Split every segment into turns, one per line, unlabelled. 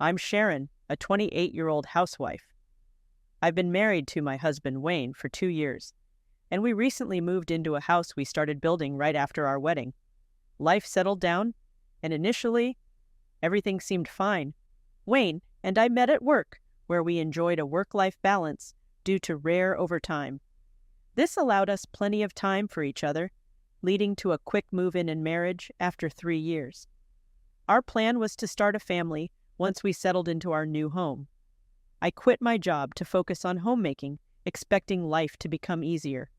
I'm Sharon, a 28-year-old housewife. I've been married to my husband, Wayne, for 2 years, and we recently moved into a house we started building right after our wedding. Life settled down, and initially, everything seemed fine. Wayne and I met at work, where we enjoyed a work-life balance due to rare overtime. This allowed us plenty of time for each other, leading to a quick move-in and marriage after 3 years. Our plan was to start a family once we settled into our new home. I quit my job to focus on homemaking, expecting life to become easier.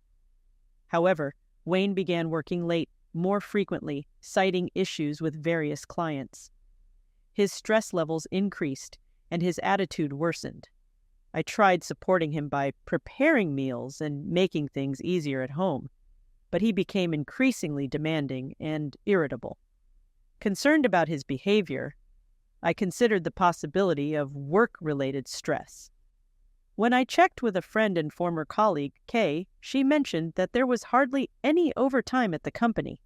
However, Wayne began working late more frequently, citing issues with various clients. His stress levels increased, and his attitude worsened. I tried supporting him by preparing meals and making things easier at home, but he became increasingly demanding and irritable. Concerned about his behavior, I considered the possibility of work-related stress. When I checked with a friend and former colleague, Kay, she mentioned that there was hardly any overtime at the company.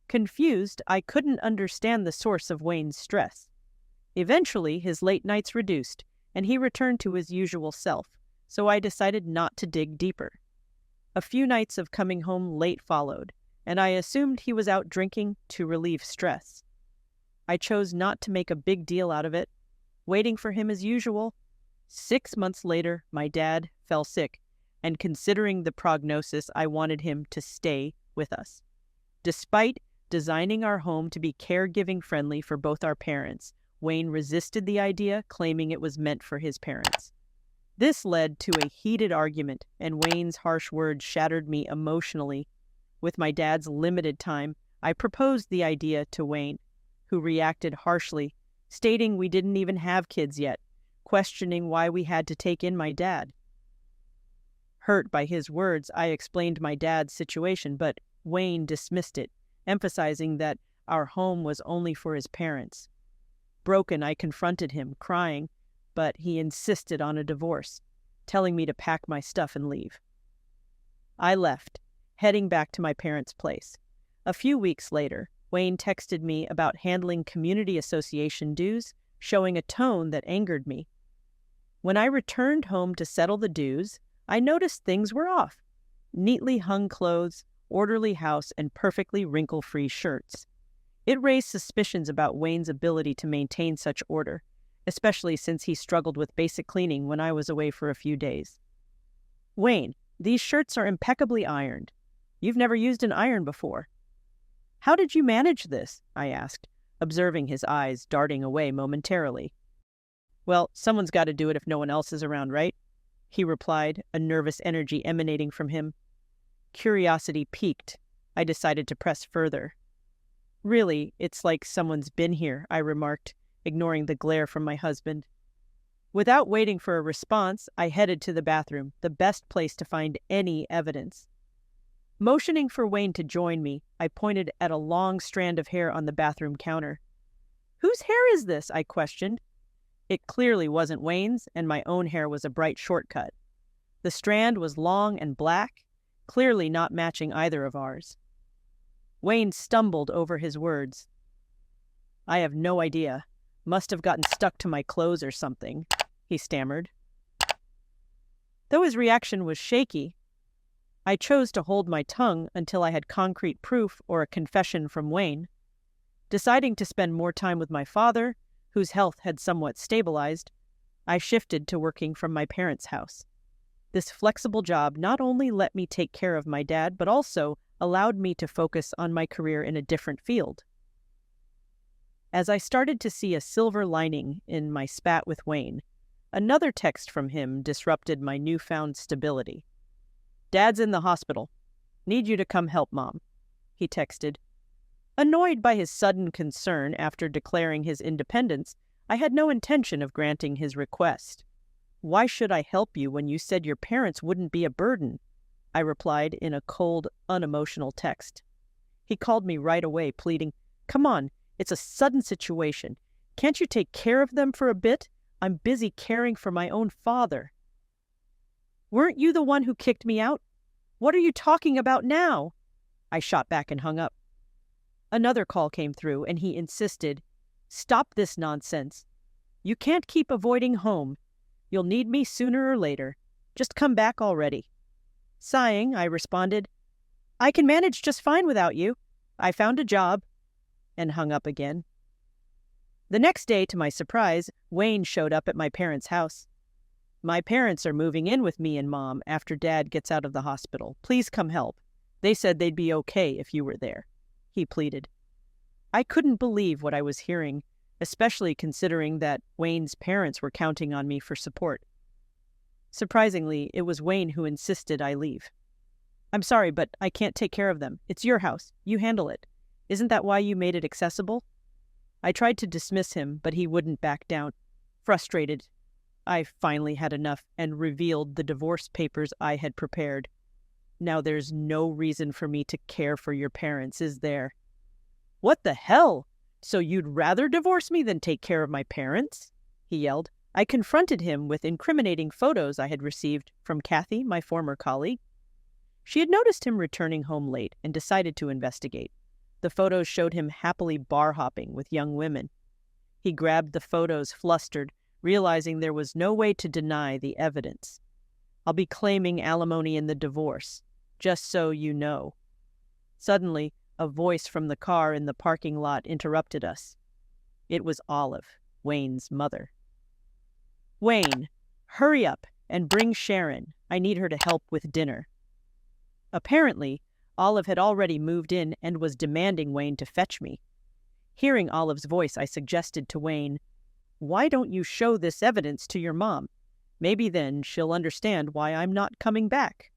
Confused, I couldn't understand the source of Wayne's stress. Eventually, his late nights reduced, and he returned to his usual self, so I decided not to dig deeper. A few nights of coming home late followed, and I assumed he was out drinking to relieve stress. I chose not to make a big deal out of it, waiting for him as usual. 6 months later, my dad fell sick, and considering the prognosis, I wanted him to stay with us. Despite designing our home to be caregiving friendly for both our parents, Wayne resisted the idea, claiming it was meant for his parents. This led to a heated argument, and Wayne's harsh words shattered me emotionally. With my dad's limited time, I proposed the idea to Wayne, who reacted harshly, stating we didn't even have kids yet, questioning why we had to take in my dad. Hurt by his words, I explained my dad's situation, but Wayne dismissed it, emphasizing that our home was only for his parents. Broken, I confronted him, crying, but he insisted on a divorce, telling me to pack my stuff and leave. I left, heading back to my parents' place. A few weeks later, Wayne texted me about handling community association dues, showing a tone that angered me. When I returned home to settle the dues, I noticed things were off. Neatly hung clothes, orderly house, and perfectly wrinkle-free shirts. It raised suspicions about Wayne's ability to maintain such order, especially since he struggled with basic cleaning when I was away for a few days. Wayne, these shirts are impeccably ironed. You've never used an iron before. How did you manage this? I asked, observing his eyes darting away momentarily. Well, someone's got to do it if no one else is around, right? He replied, a nervous energy emanating from him. Curiosity piqued. I decided to press further. Really, it's like someone's been here, I remarked, ignoring the glare from my husband. Without waiting for a response, I headed to the bathroom, the best place to find any evidence. Motioning for Wayne to join me, I pointed at a long strand of hair on the bathroom counter. Whose hair is this? I questioned. It clearly wasn't Wayne's, and my own hair was a bright shortcut. The strand was long and black, clearly not matching either of ours. Wayne stumbled over his words. I have no idea. Must have gotten stuck to my clothes or something, he stammered. Though his reaction was shaky, I chose to hold my tongue until I had concrete proof or a confession from Wayne. Deciding to spend more time with my father, whose health had somewhat stabilized, I shifted to working from my parents' house. This flexible job not only let me take care of my dad, but also allowed me to focus on my career in a different field. As I started to see a silver lining in my spat with Wayne, another text from him disrupted my newfound stability. Dad's in the hospital. Need you to come help Mom, he texted. Annoyed by his sudden concern after declaring his independence, I had no intention of granting his request. Why should I help you when you said your parents wouldn't be a burden? I replied in a cold, unemotional text. He called me right away, pleading, Come on, it's a sudden situation. Can't you take care of them for a bit? I'm busy caring for my own father. Weren't you the one who kicked me out? What are you talking about now? I shot back and hung up. Another call came through, and he insisted, Stop this nonsense. You can't keep avoiding home. You'll need me sooner or later. Just come back already." Sighing, I responded, "I can manage just fine without you. I found a job," and hung up again. The next day, to my surprise, Wayne showed up at my parents' house. "My parents are moving in with me and Mom after Dad gets out of the hospital. Please come help. They said they'd be okay if you were there," he pleaded. I couldn't believe what I was hearing, especially considering that Wayne's parents were counting on me for support. Surprisingly, it was Wayne who insisted I leave. "I'm sorry, but I can't take care of them. It's your house. You handle it. Isn't that why you made it accessible?" I tried to dismiss him, but he wouldn't back down. Frustrated, I finally had enough and revealed the divorce papers I had prepared. "Now there's no reason for me to care for your parents, is there?" "What the hell? So you'd rather divorce me than take care of my parents?" he yelled. I confronted him with incriminating photos I had received from Kathy, my former colleague. She had noticed him returning home late and decided to investigate. The photos showed him happily bar hopping with young women. He grabbed the photos, flustered, realizing there was no way to deny the evidence. "I'll be claiming alimony in the divorce, just so you know." Suddenly, a voice from the car in the parking lot interrupted us. It was Olive, Wayne's mother. "Wayne, hurry up and bring Sharon. I need her to help with dinner." Apparently, Olive had already moved in and was demanding Wayne to fetch me. Hearing Olive's voice, I suggested to Wayne, "Why don't you show this evidence to your mom? Maybe then she'll understand why I'm not coming back."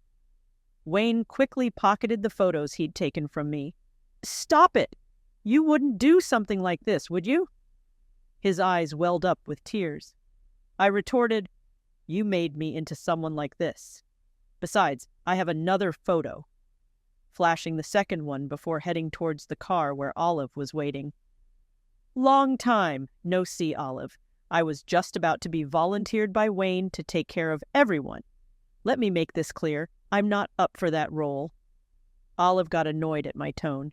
Wayne quickly pocketed the photos he'd taken from me. "Stop it! You wouldn't do something like this, would you?" His eyes welled up with tears. I retorted, "You made me into someone like this. Besides, I have another photo," flashing the second one before heading towards the car where Olive was waiting. "Long time no see, Olive. I was just about to be volunteered by Wayne to take care of everyone. Let me make this clear. I'm not up for that role." Olive got annoyed at my tone.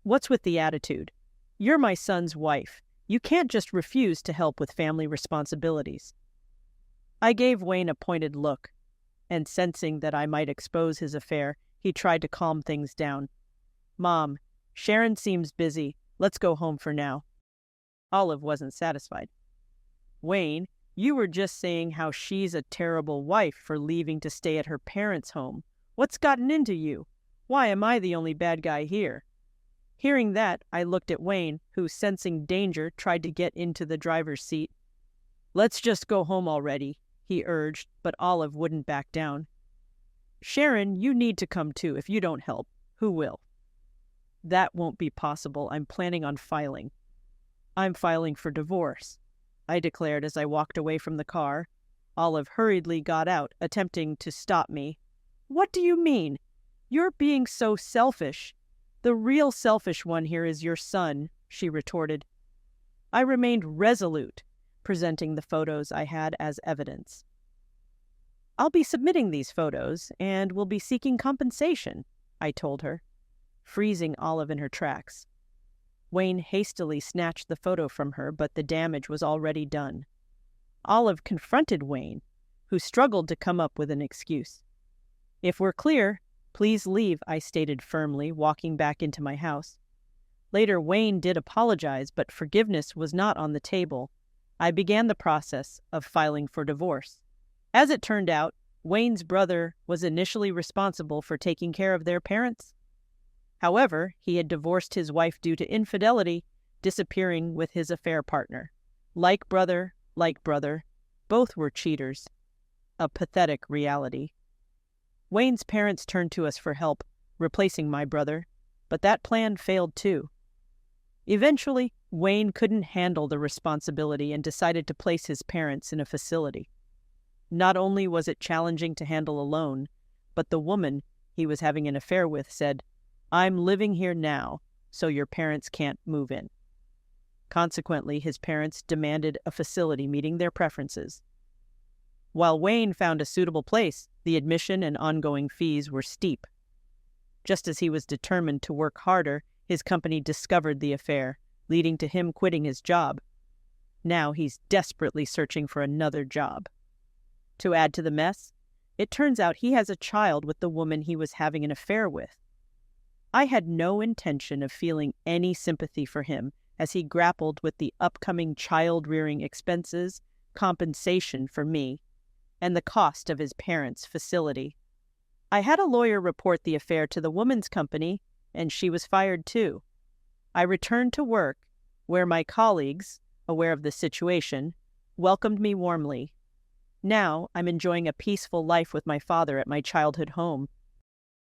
"What's with the attitude? You're my son's wife. You can't just refuse to help with family responsibilities." I gave Wayne a pointed look, and sensing that I might expose his affair, he tried to calm things down. "Mom, Sharon seems busy. Let's go home for now." Olive wasn't satisfied. "Wayne, you were just saying how she's a terrible wife for leaving to stay at her parents' home. What's gotten into you? Why am I the only bad guy here?" Hearing that, I looked at Wayne, who, sensing danger, tried to get into the driver's seat. "Let's just go home already," he urged, but Olive wouldn't back down. "Sharon, you need to come too. If you don't help, who will?" "That won't be possible. I'm planning on filing." "I'm filing for divorce," I declared as I walked away from the car. Olive hurriedly got out, attempting to stop me. "What do you mean? You're being so selfish. The real selfish one here is your son," she retorted. I remained resolute, presenting the photos I had as evidence. "I'll be submitting these photos, and will be seeking compensation," I told her, freezing Olive in her tracks. Wayne hastily snatched the photo from her, but the damage was already done. Olive confronted Wayne, who struggled to come up with an excuse. "If we're clear, please leave," I stated firmly, walking back into my house. Later, Wayne did apologize, but forgiveness was not on the table. I began the process of filing for divorce. As it turned out, Wayne's brother was initially responsible for taking care of their parents. However, he had divorced his wife due to infidelity, disappearing with his affair partner. Like brother, both were cheaters. A pathetic reality. Wayne's parents turned to us for help, replacing my brother, but that plan failed too. Eventually, Wayne couldn't handle the responsibility and decided to place his parents in a facility. Not only was it challenging to handle alone, but the woman he was having an affair with said, "I'm living here now, so your parents can't move in." Consequently, his parents demanded a facility meeting their preferences. While Wayne found a suitable place, the admission and ongoing fees were steep. Just as he was determined to work harder, his company discovered the affair, leading to him quitting his job. Now he's desperately searching for another job. To add to the mess, it turns out he has a child with the woman he was having an affair with. I had no intention of feeling any sympathy for him as he grappled with the upcoming child-rearing expenses, compensation for me, and the cost of his parents' facility. I had a lawyer report the affair to the woman's company, and she was fired too. I returned to work, where my colleagues, aware of the situation, welcomed me warmly. Now I'm enjoying a peaceful life with my father at my childhood home,